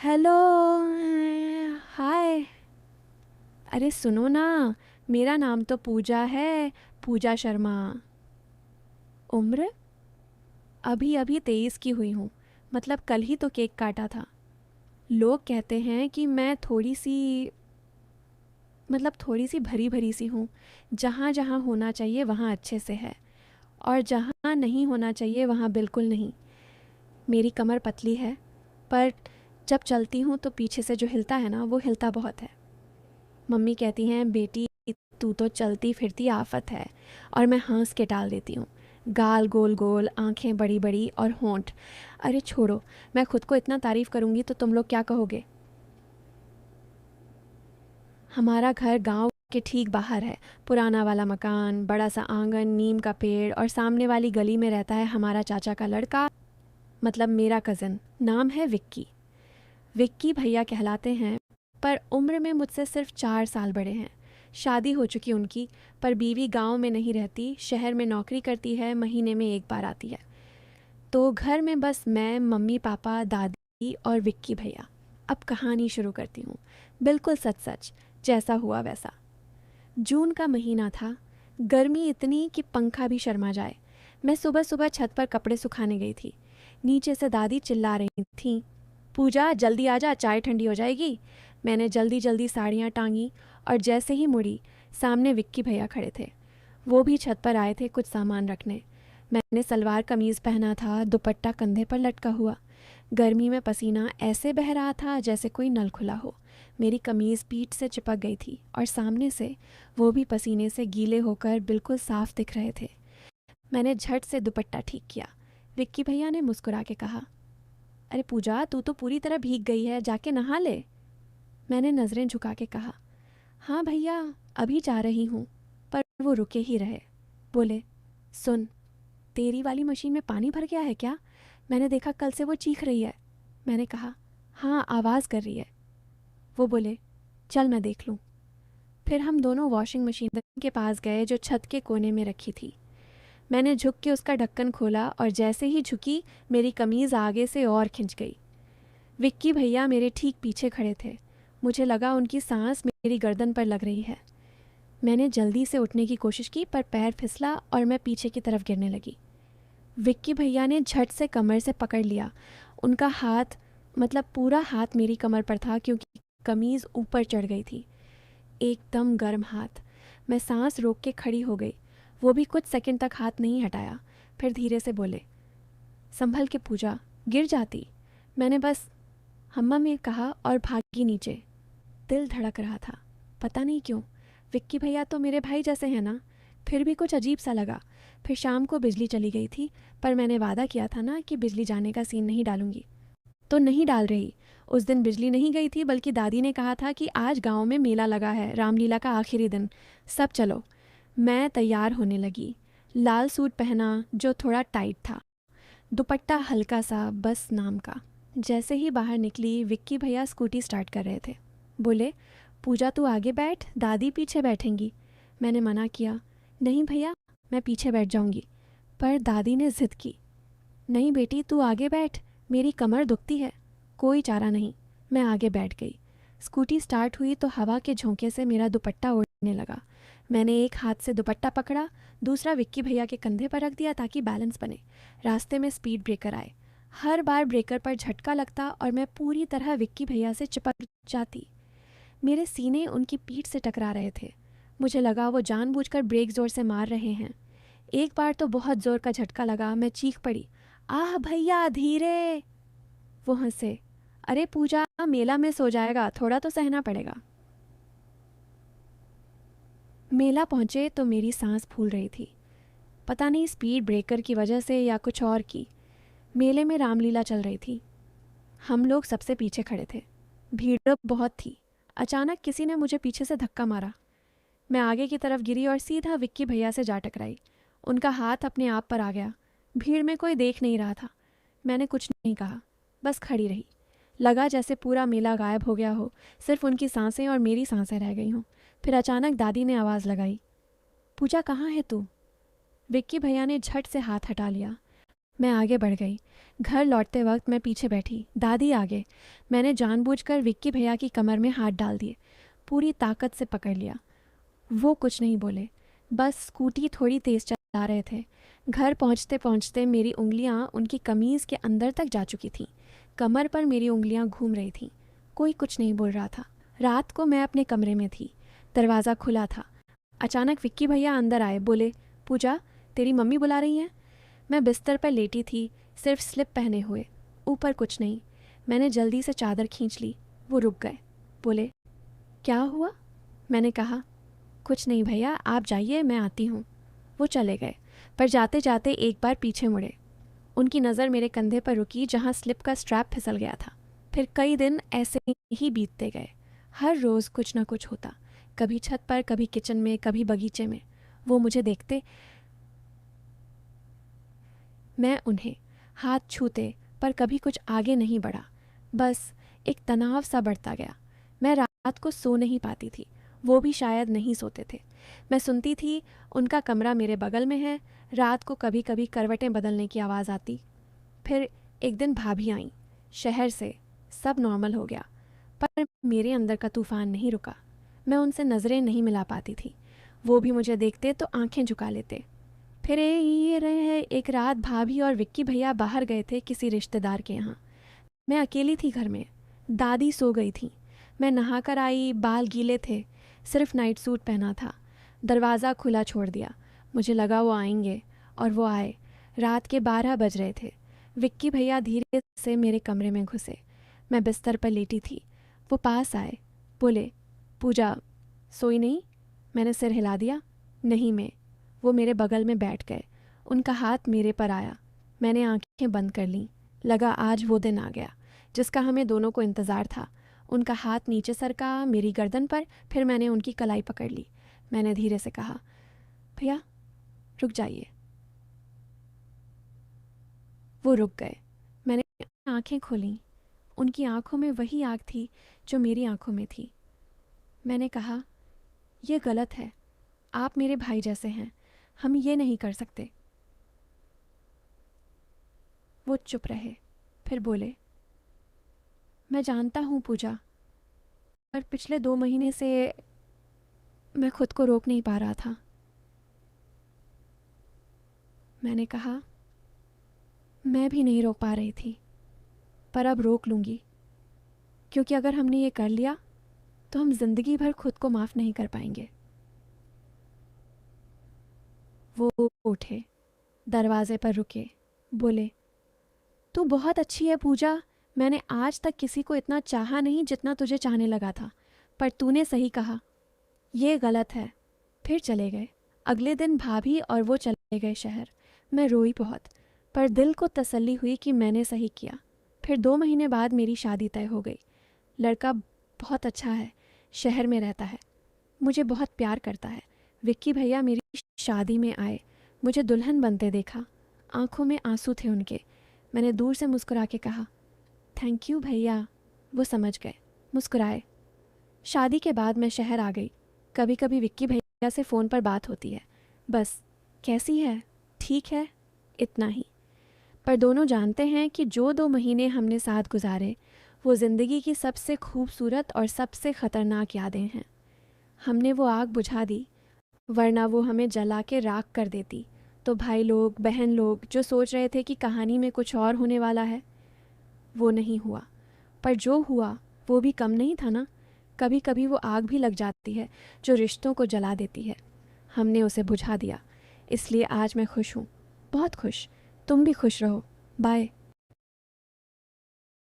Hello. हाय। अरे सुनो ना, मेरा नाम तो पूजा है, पूजा शर्मा। उम्र अभी अभी 23 की हुई हूँ। मतलब कल ही तो केक काटा था। लोग कहते हैं कि मैं थोड़ी सी भरी भरी सी हूँ। जहाँ जहाँ होना चाहिए वहाँ अच्छे से है, और जहाँ नहीं होना चाहिए वहाँ बिल्कुल नहीं। मेरी कमर पतली है, पर जब चलती हूँ तो पीछे से जो हिलता है ना, वो हिलता बहुत है। मम्मी कहती हैं, बेटी तू तो चलती फिरती आफत है। और मैं हंस के टाल देती हूँ। गाल गोल गोल, आंखें बड़ी बड़ी और होंठ। अरे छोड़ो, मैं खुद को इतना तारीफ करूँगी तो तुम लोग क्या कहोगे। हमारा घर गांव के ठीक बाहर है। पुराना वाला मकान, बड़ा सा आंगन, नीम का पेड़, और सामने वाली गली में रहता है हमारा चाचा का लड़का, मतलब मेरा कज़न। नाम है विक्की। विक्की भैया कहलाते हैं, पर उम्र में मुझसे सिर्फ 4 साल बड़े हैं। शादी हो चुकी उनकी, पर बीवी गांव में नहीं रहती, शहर में नौकरी करती है, महीने में एक बार आती है। तो घर में बस मैं, मम्मी पापा, दादी और विक्की भैया। अब कहानी शुरू करती हूँ, बिल्कुल सच सच, जैसा हुआ वैसा। जून का महीना था। गर्मी इतनी कि पंखा भी शर्मा जाए। मैं सुबह सुबह छत पर कपड़े सुखाने गई थी। नीचे से दादी चिल्ला रही थी, पूजा जल्दी आजा, चाय ठंडी हो जाएगी। मैंने जल्दी जल्दी साड़ियाँ टांगी, और जैसे ही मुड़ी, सामने विक्की भैया खड़े थे। वो भी छत पर आए थे कुछ सामान रखने। मैंने सलवार कमीज़ पहना था, दुपट्टा कंधे पर लटका हुआ। गर्मी में पसीना ऐसे बह रहा था जैसे कोई नल खुला हो। मेरी कमीज़ पीठ से चिपक गई थी, और सामने से वो भी पसीने से गीले होकर बिल्कुल साफ दिख रहे थे। मैंने झट से दुपट्टा ठीक किया। विक्की भैया ने मुस्कुरा के कहा, अरे पूजा, तू तो पूरी तरह भीग गई है, जाके नहा ले। मैंने नज़रें झुका के कहा, हाँ भैया, अभी जा रही हूँ। पर वो रुके ही रहे। बोले, सुन, तेरी वाली मशीन में पानी भर गया है क्या? मैंने देखा कल से वो चीख रही है। मैंने कहा, हाँ, आवाज़ कर रही है। वो बोले, चल मैं देख लूँ। फिर हम दोनों वॉशिंग मशीन के पास गए जो छत के कोने में रखी थी। मैंने झुक के उसका ढक्कन खोला, और जैसे ही झुकी, मेरी कमीज़ आगे से और खिंच गई। विक्की भैया मेरे ठीक पीछे खड़े थे। मुझे लगा उनकी सांस मेरी गर्दन पर लग रही है। मैंने जल्दी से उठने की कोशिश की, पर पैर फिसला और मैं पीछे की तरफ गिरने लगी। विक्की भैया ने झट से कमर से पकड़ लिया। उनका हाथ, मतलब पूरा हाथ मेरी कमर पर था, क्योंकि कमीज़ ऊपर चढ़ गई थी। एकदम गर्म हाथ। मैं सांस रोक के खड़ी हो गई। वो भी कुछ सेकंड तक हाथ नहीं हटाया। फिर धीरे से बोले, संभल के पूजा, गिर जाती। मैंने बस हम्मा में कहा और भागी नीचे। दिल धड़क रहा था, पता नहीं क्यों। विक्की भैया तो मेरे भाई जैसे हैं ना। फिर भी कुछ अजीब सा लगा। फिर शाम को बिजली चली गई थी, पर मैंने वादा किया था ना कि बिजली जाने का सीन नहीं डालूंगी, तो नहीं डाल रही। उस दिन बिजली नहीं गई थी, बल्कि दादी ने कहा था कि आज गांव में मेला लगा है, रामलीला का आखिरी दिन, सब चलो। मैं तैयार होने लगी। लाल सूट पहना जो थोड़ा टाइट था, दुपट्टा हल्का सा, बस नाम का। जैसे ही बाहर निकली, विक्की भैया स्कूटी स्टार्ट कर रहे थे। बोले, पूजा तू आगे बैठ, दादी पीछे बैठेंगी। मैंने मना किया, नहीं भैया, मैं पीछे बैठ जाऊंगी। पर दादी ने जिद की, नहीं बेटी, तू आगे बैठ, मेरी कमर दुखती है। कोई चारा नहीं, मैं आगे बैठ गई। स्कूटी स्टार्ट हुई तो हवा के झोंके से मेरा दुपट्टा उड़ने लगा। मैंने एक हाथ से दुपट्टा पकड़ा, दूसरा विक्की भैया के कंधे पर रख दिया ताकि बैलेंस बने। रास्ते में स्पीड ब्रेकर आए। हर बार ब्रेकर पर झटका लगता और मैं पूरी तरह विक्की भैया से चिपक जाती। मेरे सीने उनकी पीठ से टकरा रहे थे। मुझे लगा वो जानबूझकर ब्रेक जोर से मार रहे हैं। एक बार तो बहुत जोर का झटका लगा, मैं चीख पड़ी, आह भैया धीरे। वो हंसे, अरे पूजा, मेला में सो जाएगा, थोड़ा तो सहना पड़ेगा। मेला पहुंचे तो मेरी सांस फूल रही थी। पता नहीं स्पीड ब्रेकर की वजह से या कुछ और की। मेले में रामलीला चल रही थी। हम लोग सबसे पीछे खड़े थे। भीड़ बहुत थी। अचानक किसी ने मुझे पीछे से धक्का मारा। मैं आगे की तरफ गिरी और सीधा विक्की भैया से जा टकराई। उनका हाथ अपने आप पर आ गया। भीड़ में कोई देख नहीं रहा था। मैंने कुछ नहीं कहा, बस खड़ी रही। लगा जैसे पूरा मेला गायब हो गया हो, सिर्फ उनकी सांसें और मेरी सांसें रह गई हों। फिर अचानक दादी ने आवाज़ लगाई, पूजा कहाँ है तू? विक्की भैया ने झट से हाथ हटा लिया। मैं आगे बढ़ गई। घर लौटते वक्त मैं पीछे बैठी, दादी आगे। मैंने जानबूझकर विक्की भैया की कमर में हाथ डाल दिए, पूरी ताकत से पकड़ लिया। वो कुछ नहीं बोले, बस स्कूटी थोड़ी तेज़ चला रहे थे। घर पहुंचते पहुंचते मेरी उंगलियां उनकी कमीज़ के अंदर तक जा चुकी थीं। कमर पर मेरी उंगलियां घूम रही थीं। कोई कुछ नहीं बोल रहा था। रात को मैं अपने कमरे में थी, दरवाज़ा खुला था। अचानक विक्की भैया अंदर आए, बोले, पूजा, तेरी मम्मी बुला रही हैं। मैं बिस्तर पर लेटी थी, सिर्फ स्लिप पहने हुए, ऊपर कुछ नहीं। मैंने जल्दी से चादर खींच ली। वो रुक गए, बोले, क्या हुआ? मैंने कहा, कुछ नहीं भैया, आप जाइए, मैं आती हूँ। वो चले गए, पर जाते जाते एक बार पीछे मुड़े। उनकी नज़र मेरे कंधे पर रुकी जहाँ स्लिप का स्ट्रैप फिसल गया था। फिर कई दिन ऐसे ही बीतते गए। हर रोज़ कुछ ना कुछ होता, कभी छत पर, कभी किचन में, कभी बगीचे में। वो मुझे देखते, मैं उन्हें। हाथ छूते, पर कभी कुछ आगे नहीं बढ़ा। बस एक तनाव सा बढ़ता गया। मैं रात को सो नहीं पाती थी, वो भी शायद नहीं सोते थे। मैं सुनती थी, उनका कमरा मेरे बगल में है। रात को कभी कभी करवटें बदलने की आवाज़ आती। फिर एक दिन भाभी आईं शहर से। सब नॉर्मल हो गया, पर मेरे अंदर का तूफ़ान नहीं रुका। मैं उनसे नज़रें नहीं मिला पाती थी। वो भी मुझे देखते तो आंखें झुका लेते। फिर ये रहे, एक रात भाभी और विक्की भैया बाहर गए थे किसी रिश्तेदार के यहाँ। मैं अकेली थी घर में। दादी सो गई थी। मैं नहाकर आई, बाल गीले थे, सिर्फ नाइट सूट पहना था। दरवाज़ा खुला छोड़ दिया। मुझे लगा वो आएंगे, और वो आए। रात के 12 बज रहे थे। विक्की भैया धीरे से मेरे कमरे में घुसे। मैं बिस्तर पर लेटी थी। वो पास आए, बोले, पूजा, सोई नहीं? मैंने सिर हिला दिया, नहीं मैं। वो मेरे बगल में बैठ गए। उनका हाथ मेरे पर आया। मैंने आंखें बंद कर लीं। लगा आज वो दिन आ गया जिसका हमें दोनों को इंतज़ार था। उनका हाथ नीचे सरका मेरी गर्दन पर, फिर मैंने उनकी कलाई पकड़ ली। मैंने धीरे से कहा, भैया रुक जाइए। वो रुक गए। मैंने आंखें खोलीं। उनकी आंखों में वही आग थी जो मेरी आंखों में थी। मैंने कहा, यह गलत है, आप मेरे भाई जैसे हैं, हम ये नहीं कर सकते। वो चुप रहे, फिर बोले, मैं जानता हूँ पूजा, पर पिछले 2 महीने से मैं खुद को रोक नहीं पा रहा था। मैंने कहा, मैं भी नहीं रोक पा रही थी, पर अब रोक लूँगी, क्योंकि अगर हमने ये कर लिया तो हम ज़िंदगी भर खुद को माफ़ नहीं कर पाएंगे। वो उठे, दरवाजे पर रुके, बोले, तू बहुत अच्छी है पूजा। मैंने आज तक किसी को इतना चाहा नहीं जितना तुझे चाहने लगा था, पर तूने सही कहा, ये गलत है। फिर चले गए। अगले दिन भाभी और वो चले गए शहर। मैं रोई बहुत, पर दिल को तसल्ली हुई कि मैंने सही किया। फिर 2 महीने बाद मेरी शादी तय हो गई। लड़का बहुत अच्छा है, शहर में रहता है, मुझे बहुत प्यार करता है। विक्की भैया मेरी शादी में आए, मुझे दुल्हन बनते देखा। आंखों में आंसू थे उनके। मैंने दूर से मुस्कुरा के कहा, थैंक यू भैया। वो समझ गए, मुस्कुराए। शादी के बाद मैं शहर आ गई। कभी कभी विक्की भैया से फ़ोन पर बात होती है, बस कैसी है, ठीक है, इतना ही। पर दोनों जानते हैं कि जो 2 महीने हमने साथ गुजारे, वो ज़िंदगी की सबसे खूबसूरत और सबसे ख़तरनाक यादें हैं। हमने वो आग बुझा दी, वरना वो हमें जला के राख कर देती। तो भाई लोग, बहन लोग जो सोच रहे थे कि कहानी में कुछ और होने वाला है, वो नहीं हुआ। पर जो हुआ वो भी कम नहीं था ना। कभी कभी वो आग भी लग जाती है जो रिश्तों को जला देती है। हमने उसे बुझा दिया, इसलिए आज मैं खुश हूँ, बहुत खुश। तुम भी खुश रहो। बाय।